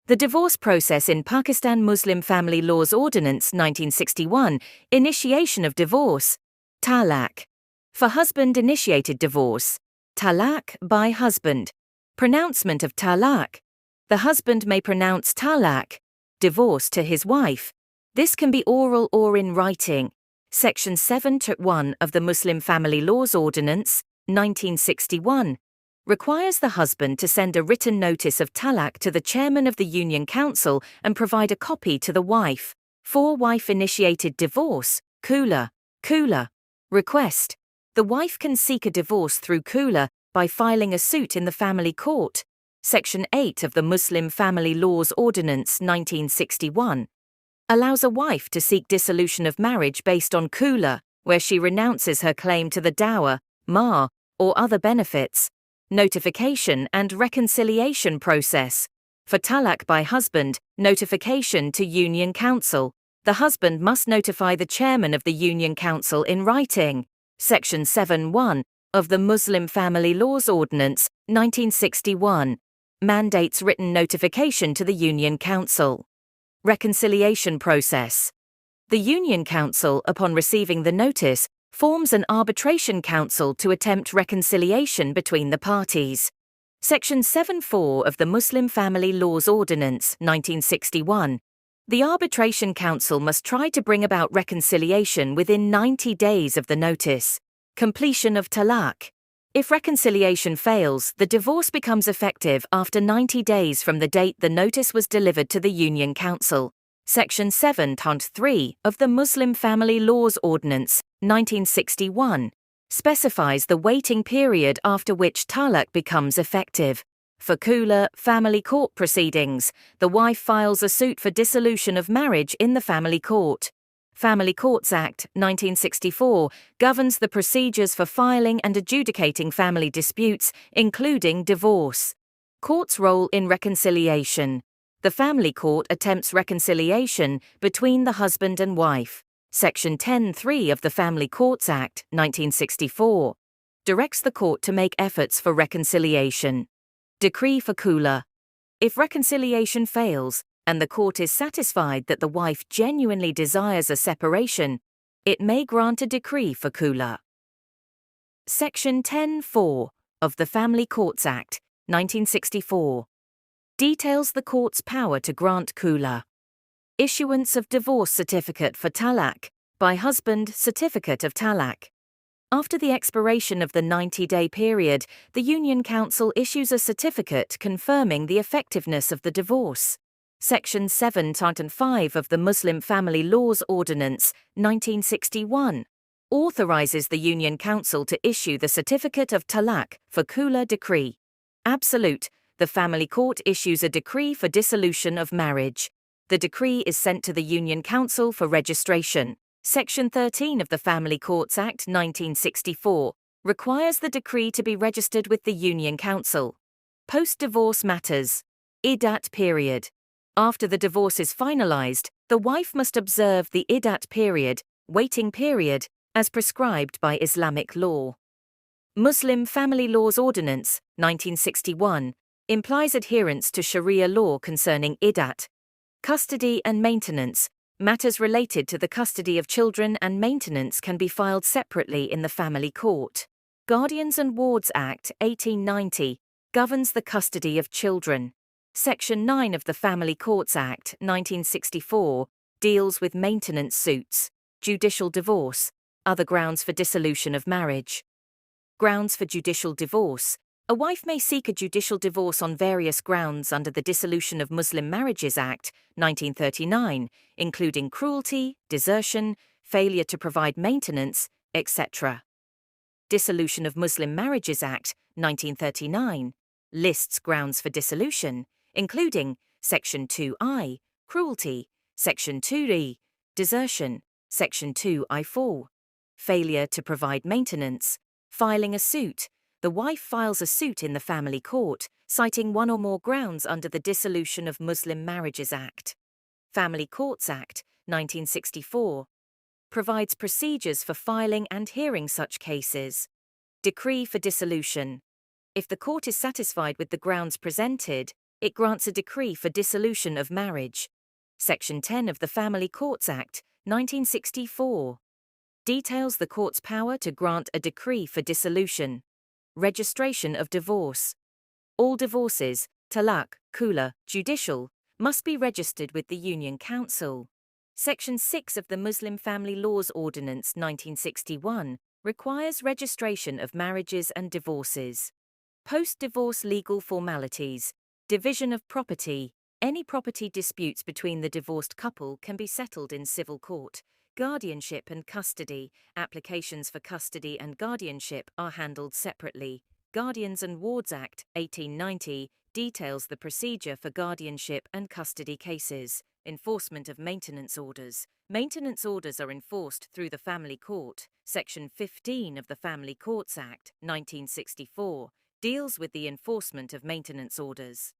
The divorce process in Pakistan Muslim Family Laws Ordinance 1961, initiation of divorce, talaq. For husband-initiated divorce, talaq by husband. Pronouncement of talaq. The husband may pronounce talaq, divorce, to his wife. This can be oral or in writing. Section 7(1) of the Muslim Family Laws Ordinance 1961 requires the husband to send a written notice of talaq to the chairman of the Union Council and provide a copy to the wife. For wife-initiated divorce, khula request. The wife can seek a divorce through khula by filing a suit in the family court. Section 8 of the Muslim Family Laws Ordinance 1961 allows a wife to seek dissolution of marriage based on khula, where she renounces her claim to the dower, mahr, or other benefits. Notification and reconciliation process. For talaq by husband, notification to Union Council. The husband must notify the chairman of the Union Council in writing. Section 7(1) of the Muslim Family Laws Ordinance 1961 mandates written notification to the Union Council. Reconciliation process. The Union Council, upon receiving the notice, forms an arbitration council to attempt reconciliation between the parties. Section 7(4) of the Muslim Family Laws Ordinance 1961. The arbitration council must try to bring about reconciliation within 90 days of the notice. Completion of talaq. If reconciliation fails, the divorce becomes effective after 90 days from the date the notice was delivered to the Union Council. Section 7(3) of the Muslim Family Laws Ordinance 1961 specifies the waiting period after which talaq becomes effective. For khula family court proceedings, the wife files a suit for dissolution of marriage in the family court. Family Courts Act 1964 governs the procedures for filing and adjudicating family disputes, including divorce. Court's role in reconciliation. The family court attempts reconciliation between the husband and wife. Section 10(3) of the Family Courts Act 1964 directs the court to make efforts for reconciliation. Decree for khula. If reconciliation fails, and the court is satisfied that the wife genuinely desires a separation, it may grant a decree for khula. Section 10(4) of the Family Courts Act 1964 details the court's power to grant khula. Issuance of divorce certificate for talaq by husband, certificate of talaq. After the expiration of the 90-day period, the Union Council issues a certificate confirming the effectiveness of the divorce. Section 7(5) of the Muslim Family Laws Ordinance 1961 authorizes the Union Council to issue the certificate of talaq for khula decree. Absolute. The family court issues a decree for dissolution of marriage. The decree is sent to the Union Council for registration. Section 13 of the Family Courts Act 1964 requires the decree to be registered with the Union Council. Post-divorce matters. Iddat period. After the divorce is finalized, the wife must observe the iddat period, waiting period, as prescribed by Islamic law. Muslim Family Laws Ordinance 1961 implies adherence to Sharia law concerning iddat. Custody and maintenance. Matters related to the custody of children and maintenance can be filed separately in the family court. Guardians and Wards Act 1890 governs the custody of children. Section 9 of the Family Courts Act 1964 deals with maintenance suits, judicial divorce, other grounds for dissolution of marriage. Grounds for judicial divorce. A wife may seek a judicial divorce on various grounds under the Dissolution of Muslim Marriages Act 1939, including cruelty, desertion, failure to provide maintenance, etc. Dissolution of Muslim Marriages Act 1939 lists grounds for dissolution, including Section 2I, cruelty, Section 2E, desertion, Section 2I4, failure to provide maintenance, filing a suit. The wife files a suit in the family court, citing one or more grounds under the Dissolution of Muslim Marriages Act. Family Courts Act 1964 provides procedures for filing and hearing such cases. Decree for dissolution. If the court is satisfied with the grounds presented, It grants a decree for dissolution of marriage. Section 10 of the Family Courts Act, 1964, details the court's power to grant a decree for dissolution. Registration of divorce. All divorces, talaq, khula, judicial, must be registered with the Union Council. Section 6 of the Muslim Family Laws Ordinance 1961 requires registration of marriages and divorces. Post-divorce legal formalities. Division of property. Any property disputes between the divorced couple can be settled in civil court. Guardianship and custody. Applications for custody and guardianship are handled separately. Guardians and Wards Act, 1890, details the procedure for guardianship and custody cases. Enforcement of maintenance orders. Maintenance orders are enforced through the Family Court. Section 15 of the Family Courts Act, 1964, deals with the enforcement of maintenance orders.